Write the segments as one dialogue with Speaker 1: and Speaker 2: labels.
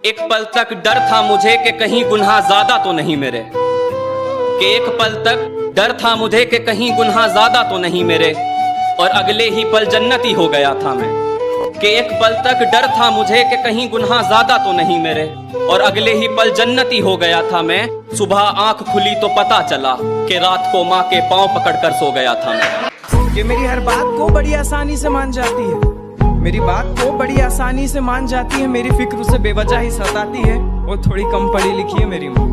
Speaker 1: एक पल तक डर था मुझे कि कहीं गुनाह ज्यादा तो नहीं मेरे, कि एक पल तक डर था मुझे कि कहीं गुनाह ज्यादा तो नहीं मेरे, और अगले ही पल जन्नती हो गया था मैं। कि एक पल तक डर था मुझे कि कहीं गुनाह ज्यादा तो नहीं मेरे, और अगले ही पल जन्नती हो गया था मैं। सुबह आंख खुली तो पता चला कि रात को माँ के पांव पकड़कर सो गया था मैं।
Speaker 2: कि मेरी हर बात को बड़ी आसानी से मान जाती है, मेरी बात को बड़ी आसानी से मान जाती है, मेरी फिक्र उसे बेवजह ही सताती है। वो थोड़ी कम पढ़ी लिखी है मेरी माँ,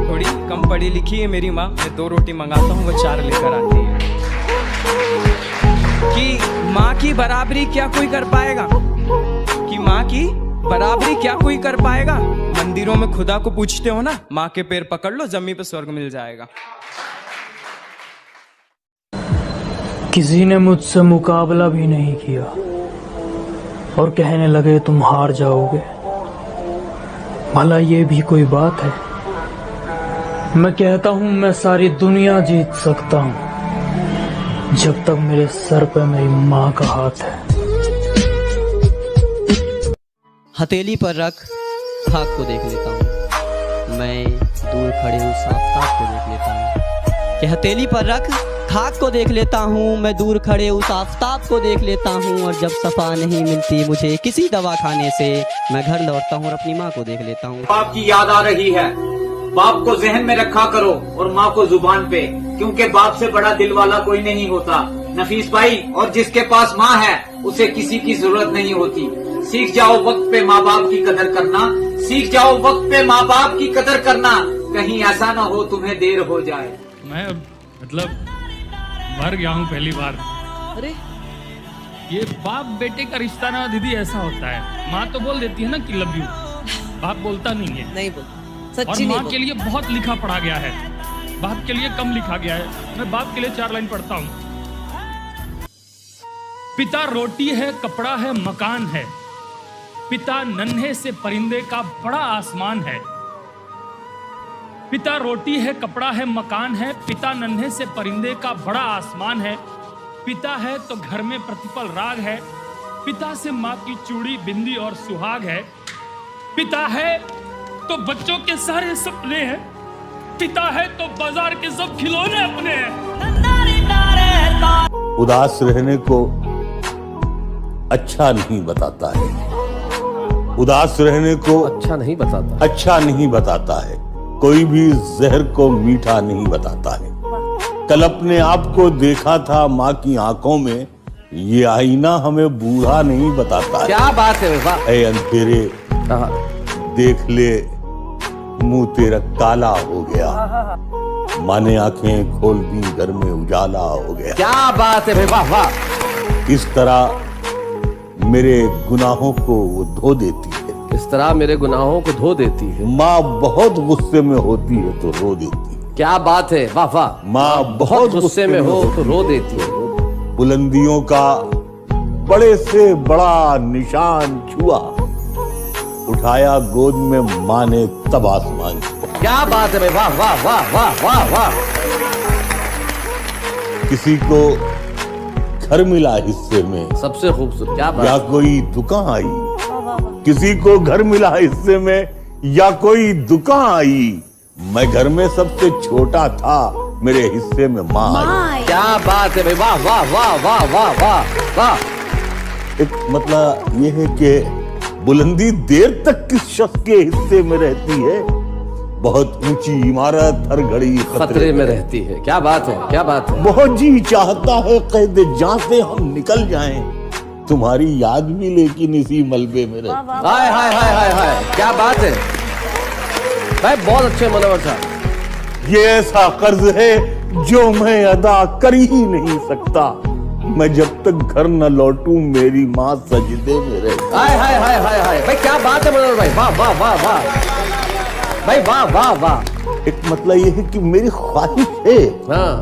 Speaker 2: थोड़ी कम पढ़ी लिखी है मेरी माँ। मैं 2 रोटी मंगाता हूँ, वो 4 लेकर आती है। कि माँ की बराबरी क्या कोई कर पाएगा, कि माँ की बराबरी क्या कोई कर पाएगा। मंदिरों में खुदा को पूछते हो ना, माँ के पैर पकड़ लो, जमीन पे स्वर्ग मिल जाएगा।
Speaker 3: किसी ने मुझसे मुकाबला भी नहीं किया और कहने लगे तुम हार जाओगे। भला ये भी कोई बात है? मैं कहता हूँ मैं सारी दुनिया जीत सकता हूँ जब तक मेरे सर पे मेरी माँ का हाथ है।
Speaker 4: हथेली पर रख खाक को देख लेता हूँ, मैं दूर खड़े उस आफताब को देख लेता हूँ। कि हथेली पर रख खाक को देख लेता हूँ, मैं दूर खड़े उस आफताब को देख लेता हूँ। और जब सफा नहीं मिलती मुझे किसी दवा खाने से, मैं घर लौटता हूँ और अपनी माँ को देख लेता हूँ।
Speaker 5: बाप की याद आ रही है, बाप को जहन में रखा करो और माँ को जुबान पे, क्योंकि बाप से बड़ा दिल वाला कोई नहीं होता नफीस भाई। और जिसके पास माँ है उसे किसी की जरूरत नहीं होती। सीख जाओ वक्त पे माँ बाप की कदर करना, सीख जाओ वक्त पे माँ बाप की कदर करना, कहीं ऐसा ना हो तुम्हें देर हो जाए।
Speaker 6: मैं मतलब मर गया हूँ पहली बार।
Speaker 7: अरे
Speaker 6: ये बाप बेटे का रिश्ता ना दीदी ऐसा होता है, माँ तो बोल देती है ना कि लव यू, बाप बोलता नहीं है।
Speaker 7: नहीं बोल,
Speaker 6: और
Speaker 7: सच्ची नहीं
Speaker 6: माँ
Speaker 7: बोल।
Speaker 6: के लिए बहुत लिखा पढ़ा गया है, बाप के लिए कम लिखा गया है। मैं बाप के लिए 4 लाइन पढ़ता हूँ। पिता रोटी है, कपड़ा है, मकान है, पिता नन्हे से परिंदे का बड़ा आसमान है। पिता रोटी है, कपड़ा है, मकान है, पिता नन्हे से परिंदे का बड़ा आसमान है। पिता है तो घर में प्रतिपल राग है, पिता से माँ की चूड़ी बिंदी और सुहाग है। पिता है तो बच्चों के सारे सपने हैं, पिता है तो बाजार के सब खिलौने अपने हैं।
Speaker 8: उदास रहने को अच्छा नहीं बताता है, उदास रहने को
Speaker 9: अच्छा नहीं बताता है,
Speaker 8: कोई भी जहर को मीठा नहीं बताता है। कल अपने आप को देखा था माँ की आंखों में, ये आईना हमें बूढ़ा नहीं बताता है।
Speaker 9: क्या बात है वाह।
Speaker 8: ऐ अंधेरे देख ले मुंह तेरा काला हो गया, माँ ने आंखें खोल दी घर में उजाला हो गया।
Speaker 9: क्या बात है भाई, वाह वाह।
Speaker 8: इस तरह मेरे गुनाहों को वो धो देती है,
Speaker 9: इस तरह मेरे गुनाहों को धो देती है।
Speaker 8: माँ बहुत गुस्से में होती है तो रो देती है।
Speaker 9: क्या बात है, वाह वाह।
Speaker 8: माँ
Speaker 9: बहुत गुस्से में हो तो रो देती है।
Speaker 8: बुलंदियों का बड़े से बड़ा निशान छुआ, उठाया गोद में माँ ने तब आसमान छुआ।
Speaker 9: क्या बात है भाई, वाह वाह वाह वाह वाह वाह।
Speaker 8: किसी को घर मिला हिस्से में,
Speaker 9: सबसे खूबसूरत, क्या बात।
Speaker 8: या कोई दुकान आई, किसी को घर मिला हिस्से में या कोई दुकान आई, मैं घर में सबसे छोटा था, मेरे हिस्से में माँ आई।
Speaker 9: क्या बात है भाई, वाह वाह वाह वाह वाह वाह वाह।
Speaker 8: एक मतलब ये है कि बुलंदी देर तक किस शख्स के हिस्से में रहती है, बहुत ऊंची इमारत हर घड़ी
Speaker 9: खतरे में रहती है। क्या बात है, क्या बात है।
Speaker 8: बहुत जी चाहता है कैद जान से हम निकल जाएं, तुम्हारी याद भी लेकिन इसी मलबे में रहती।
Speaker 9: हाय हाय हाय हाय हाय, क्या बात है भाई, बहुत अच्छे मनोहर साहब।
Speaker 8: ये ऐसा कर्ज है जो मैं अदा कर ही नहीं सकता, मैं जब तक घर न लौटूं मेरी माँ सजदे में रहती।
Speaker 9: हाय हाय हाय हाय हाय भाई, क्या बात है मनोहर भाई, वाह वाह वाह वाह भाई, वाह वाह वाह।
Speaker 8: एक मतलब ये है कि मेरी ख्वाहिश है,
Speaker 9: हाँ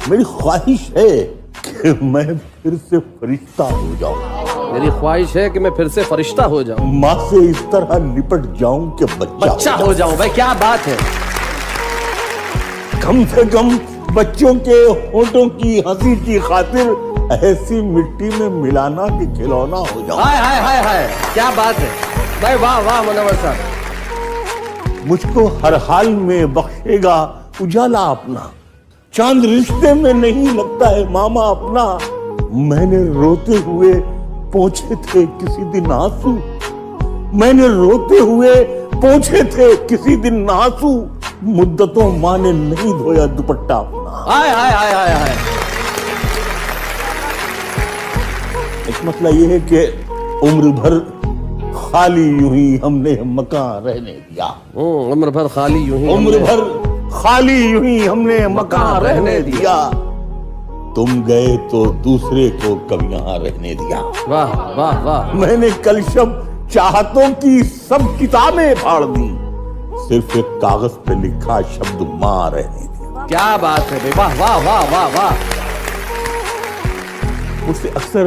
Speaker 8: मेरी ख्वाहिश है कि मैं फिर से फरिश्ता हो जाऊं।
Speaker 9: मेरी ख्वाहिश है कि मैं फिर से फरिश्ता हो जाऊं,
Speaker 8: माँ से इस तरह निपट जाऊं कि बच्चा
Speaker 9: हो जाऊं। भाई क्या बात है।
Speaker 8: कम से कम बच्चों के होठों की हंसी की खातिर ऐसी मिट्टी में मिलाना कि खिलौना हो जाओ।
Speaker 9: हाय हाय हाय हाय, क्या बात है भाई, वाह वाह मनोहर साहब।
Speaker 8: मुझको हर हाल में बख्शेगा उजाला अपना। चांद रिश्ते में नहीं लगता है मामा अपना। मैंने रोते हुए पोंछे थे किसी दिन आंसू। मैंने रोते हुए पोंछे थे किसी दिन आंसू। मुद्दतों माँ ने नहीं धोया दुपट्टा अपना।
Speaker 9: हाय हाय हाय हाय हाय।
Speaker 8: एक मसला ये है कि उम्र भर खाली यूं ही हमने मकान रहने दिया।
Speaker 9: उम्र भर खाली यूं ही
Speaker 8: उम्र भर खाली यूं ही हमने मकान रहने दिया। तुम गए तो दूसरे को कब यहाँ रहने दिया।
Speaker 9: वाह वाह वाह।
Speaker 8: मैंने कल शब चाहतों की सब किताबें फाड़ दी। सिर्फ एक कागज पे लिखा शब्द मां रहने दिया।
Speaker 9: क्या बात है, वाह वाह वाह वाह वाह।
Speaker 8: मुझसे अक्सर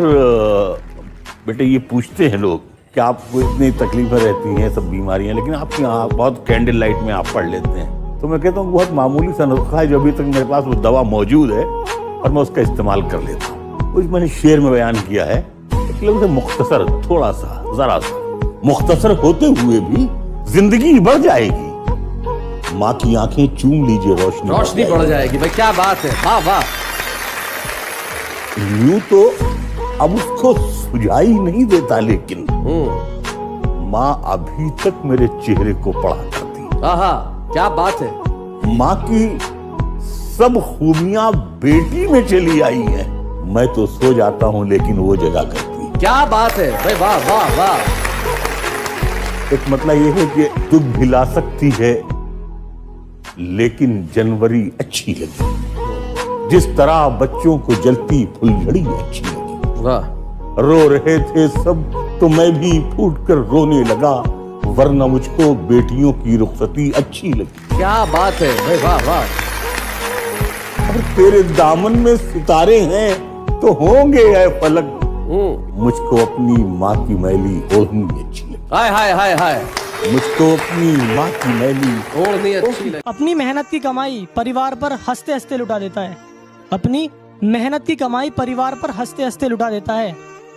Speaker 8: बेटे ये पूछते हैं लोग कि आपको इतनी तकलीफें रहती हैं, सब बीमारियां, लेकिन आपके यहाँ बहुत कैंडल लाइट में आप पढ़ लेते हैं। तो मैं कहता हूँ बहुत मामूली सा नुस्खा है जो अभी तक मेरे पास वो दवा मौजूद है और मैं उसका इस्तेमाल कर लेता हूँ। कुछ मैंने शेर में बयान किया है, लेकिन मुख्तसर, थोड़ा सा, जरा सा मुख्तसर होते हुए भी जिंदगी बढ़ जाएगी। माँ की आंखें चूम लीजिए, रोशनी
Speaker 9: बढ़ जाएगी। भाई क्या बात है, वाह वाह।
Speaker 8: यूं तो अब उसको सुझाई नहीं देता, लेकिन माँ अभी तक मेरे चेहरे को पढ़ा करती।
Speaker 9: आहा, क्या बात है।
Speaker 8: माँ की सब खूबियां बेटी में चली आई हैं। मैं तो सो जाता हूं लेकिन वो जगा करती।
Speaker 9: क्या बात है भाई, वाह वाह वाह।
Speaker 8: एक मतलब ये है कि दुख भिला सकती है लेकिन जनवरी अच्छी लगी। जिस तरह बच्चों को जलती फुलझड़ी अच्छी लगी।
Speaker 9: वाह।
Speaker 8: रो रहे थे सब तो मैं भी फूट कर रोने लगा, वरना मुझको बेटियों की रुखसती अच्छी लगी।
Speaker 9: क्या बात है भाई, वाह वाह।
Speaker 8: और तेरे दामन में सितारे हैं तो होंगे ऐ फलक। मुझको अपनी माँ की मैली ओढ़नी अच्छी लगी।
Speaker 9: हाय हाय हाय हाय।
Speaker 8: मुझको अपनी माँ की मैली
Speaker 9: ओढ़नी अच्छी लगी।
Speaker 3: अपनी मेहनत की कमाई परिवार पर हंसते हंसते लुटा देता है। अपनी मेहनत की कमाई परिवार पर हंसते हंसते लुटा देता है।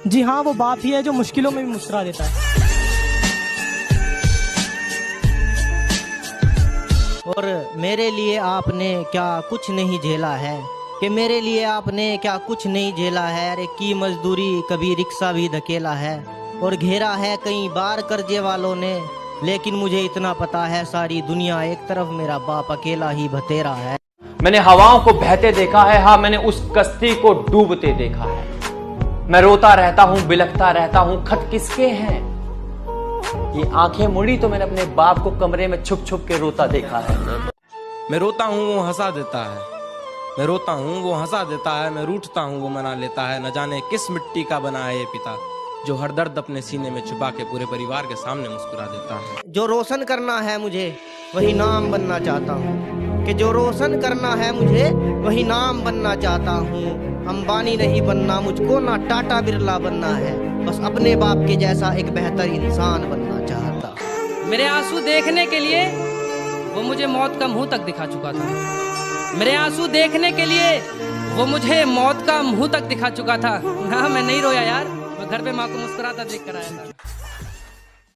Speaker 3: जी हाँ, वो बाप ही है जो मुश्किलों में भी मुस्कुरा देता है।
Speaker 7: और मेरे लिए आपने क्या कुछ नहीं झेला है, कि मेरे लिए आपने क्या कुछ नहीं झेला है। अरे की मजदूरी कभी रिक्शा भी धकेला है, और घेरा है कई बार कर्जे वालों ने, लेकिन मुझे इतना पता है सारी दुनिया एक तरफ, मेरा बाप अकेला ही भतेरा है।
Speaker 1: मैंने हवाओं को बहते देखा है, हाँ मैंने उस कश्ती को डूबते देखा है। मैं रोता रहता हूँ, बिलखता रहता हूँ, खत किसके हैं। ये आंखें मुड़ी तो मैंने अपने बाप को कमरे में छुप छुप के रोता देखा है।
Speaker 2: मैं रोता हूँ वो हंसा देता है, मैं रोता हूँ वो हंसा देता है, मैं रूठता हूँ वो मना लेता है। न जाने किस मिट्टी का बना है ये पिता, जो हर दर्द अपने सीने में छुपा के पूरे परिवार के सामने मुस्कुरा देता है।
Speaker 7: जो रोशन करना है मुझे वही नाम बनना चाहता हूँ, कि जो रोशन करना है मुझे वही नाम बनना चाहता हूँ। अंबानी नहीं बनना मुझको, ना टाटा बिरला बनना है, बस अपने बाप के जैसा एक बेहतर इंसान बनना चाहता।
Speaker 10: मेरे आंसू देखने के लिए वो मुझे मौत का मुंह तक दिखा चुका था। मेरे आंसू देखने के लिए वो मुझे मौत का मुंह तक दिखा चुका था। ना मैं नहीं रोया यार, मैं घर पे माँ को मुस्कुराता देख कर आया था।